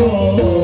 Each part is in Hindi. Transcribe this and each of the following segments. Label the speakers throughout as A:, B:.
A: Thank you.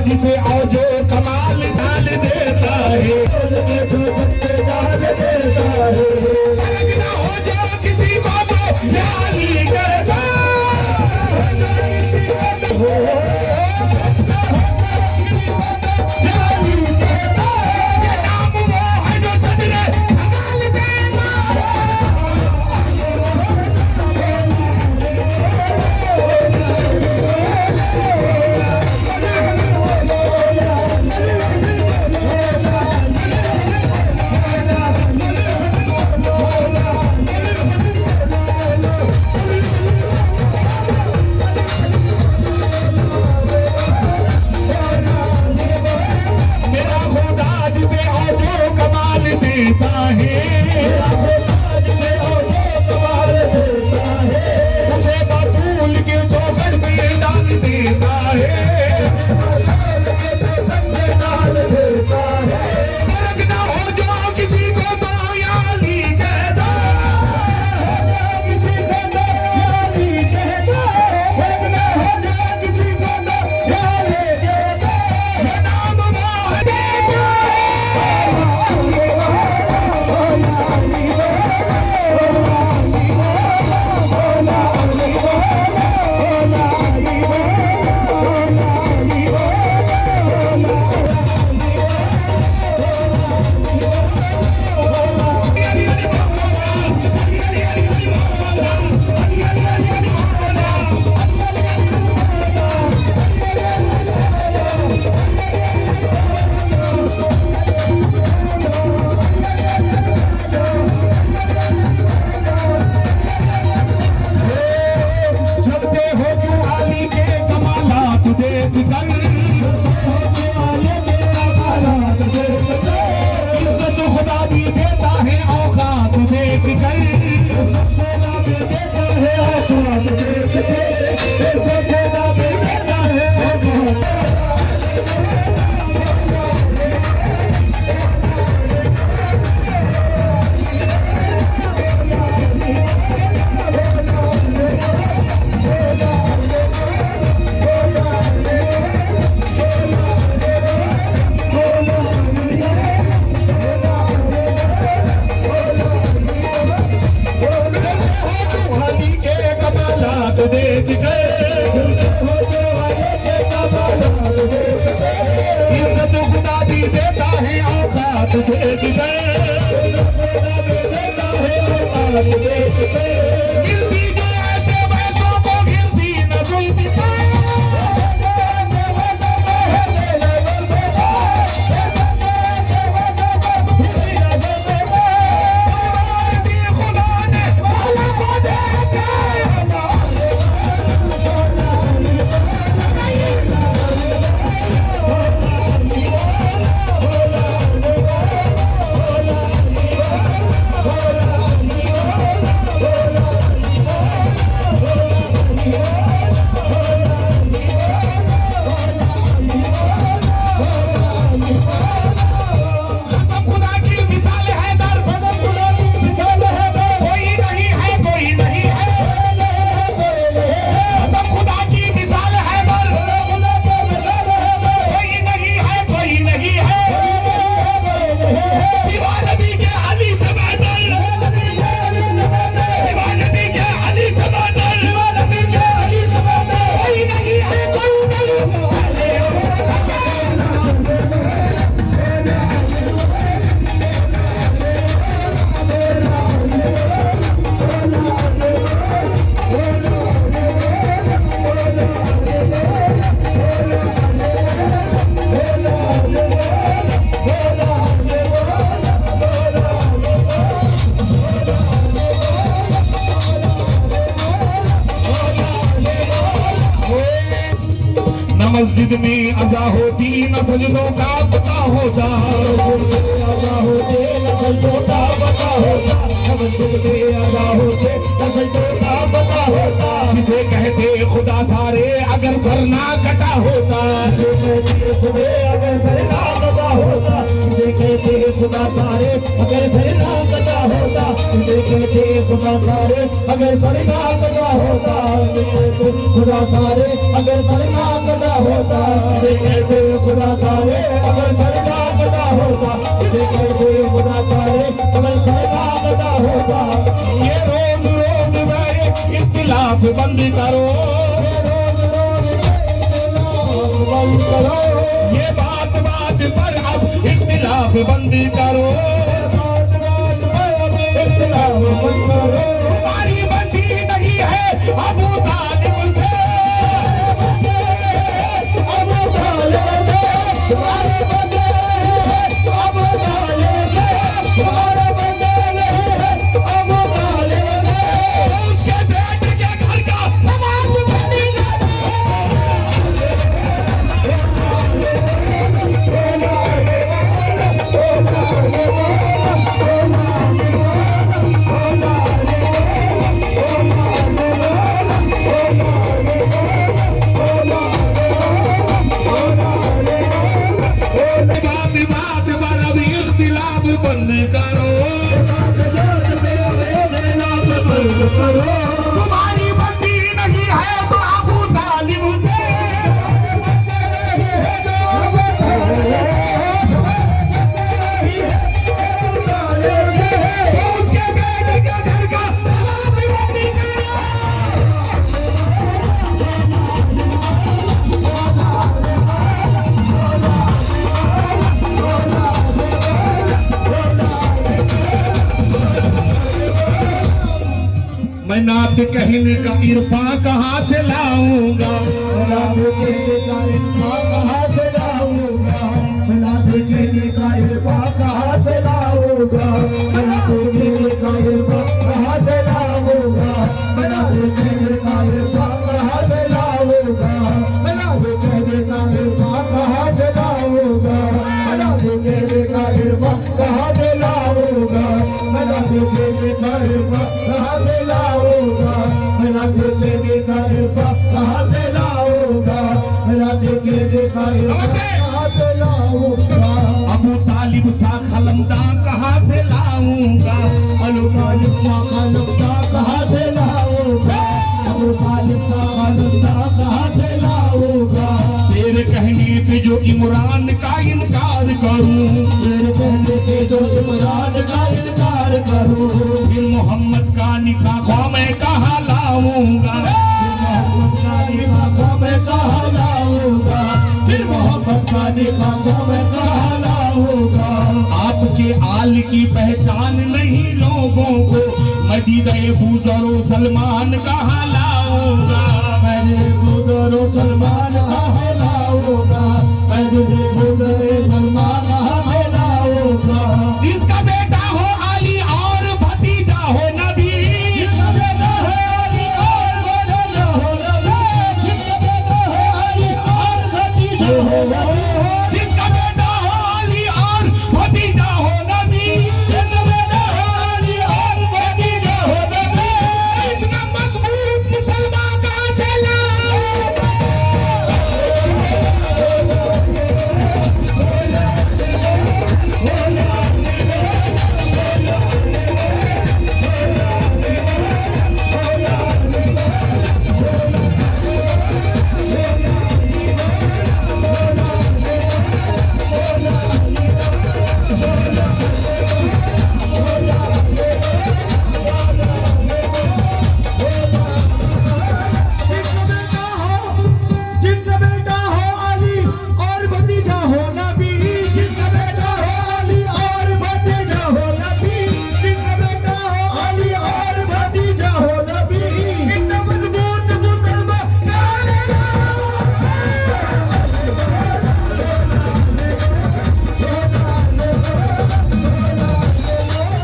A: जिसे आओ जो कमाल डाल देता है, ना हो जो किसी को तो यानी करता तुझे जिगर गिनती जो ऐसे वैसों को गिनती न जुल्फी मस्जिद में अज़ा होती न सजदों का पता होता अज़ा होते न सजदों का पता होता मस्जिद में अज़ा होते न सजदों का पता होता जिसे कहते खुदा सारे अगर सर ना कटा होता जिसे कहते खुदा अगर सर ना कटा होता जिसे कहते खुदा सारे अगर सर ना कटा होता जिसे कहते खुदा सारे अगर सर ना कटा होता खुदा सारे अगर सर ना कटा होता जिसे कहते खुदा सारे अगर सर ना कटा होता जिसे कहते खुदा सारे अगर सर ना कटा होता ये रोज रोज मेरे इख्तिलाफ बंद करो बंद करो ये बात बात पर अब इख्तिलाफ बंद करो बात बात पर अब इख्तिलाफ बंद करो हमारी बंदी नहीं है अबू तालिब से अबू तालिब से तुम्हारे बंदे अबू तालिब से तुम्हारे बंदे नहीं अबू तालिब से उसके बेटे के घर का नमाज बंदी बंद करो तुम्हारी बंदी नहीं है तो अबू तालिब से उसके बेटे के घर का बंदी करो मैं नात कहने का इरफा कहाँ से लाऊंगा नात कहने का इरफा कहाँ से लाऊंगा नात कहने का इरफा कहाँ से लाऊंगा नात कहने का इरफा कहाँ से लाऊंगा नात कहने का इरफा कहाँ से लाऊंगा नात कहने का इरफा कहाँ से लाऊंगा नात कहने का इरफा कहाँ से लाऊंगा नात कहने का इरफा कहाँ से लाऊंगा मेरा देने का इरफा कहाँ से लाऊंगा मेरा देने का इरफा कहाँ से लाऊंगा अबू तालिब सा खलमदा कहाँ से लाऊंगा अबू तालिब सा खलमदा कहाँ से लाऊंगा अबू तालिब सा खलमदा कहाँ से लाऊंगा तेरे कहने पे जो इमरान का इनकार करूं तेरे कहने पे जो इमरान का इनकार करूं फिर मोहम्मद का निकाह मैं कहाँ लाऊंगा मोहम्मद का निकाह मैं कहाँ लाऊंगा फिर मोहम्मद जाने का मैं कहाँ लाऊंगा।
B: आपके आल की पहचान नहीं लोगों को, मदीने बुज़ुर्ग सलमान कहाँ लाऊंगा।
A: मैंने बुज़ुर्ग सलमान कहाँ लाऊंगा, मैंने बुज़ुर्ग सलमान कहाँ लाऊंगा।
B: जिसका बेटा हो अली और भतीजा हो नबी,
A: जिसका बेटा है अली और भतीजा हो नबी, जिसका बेटा है अली और भतीजा हो नबी,
B: जिसका बेटा हो अली और भतीजा हो नबी,
A: जिसका बेटा है अली और भतीजा हो नबी।
B: इतना मजबूत मुसलमान कहाँ से लाऊंगा।
A: जिसका बेटा हो अली और भतीजा हो नबी, जिसका बेटा हो अली और भतीजा हो नबी, जिसका बेटा हो अली और भतीजा हो नबी। इतना मजबूत मुसलमान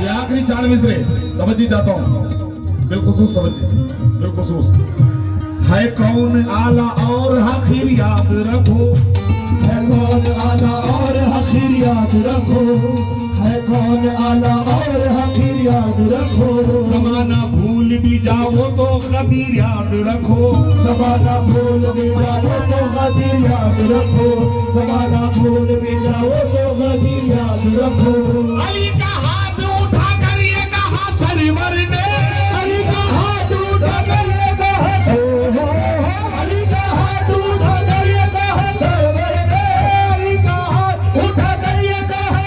B: ये आखिरी चार मिसरे तवज्जो चाहता हूँ, बिलखुसूस तवज्जो, बिलखुसूस। है कौन आला और हकीर याद रखो,
A: है कौन आला और हकीर याद रखो, है कौन आला और हकीर याद रखो।
B: जमाना भूल भी जाओ तो कदीर याद रखो,
A: ज़माना भूल भी जाओ तो गदीर याद रखो, ज़माना भूल भी जाओ तो गदीर याद रखो।
B: अली का हाथ उठा कर ये कहा सरवर ने,
A: अली का हाथ उठा कर ये कहा अली का हाथ उठा कर ये कहा सरवर ने, अली का हाथ उठा कर ये कहा।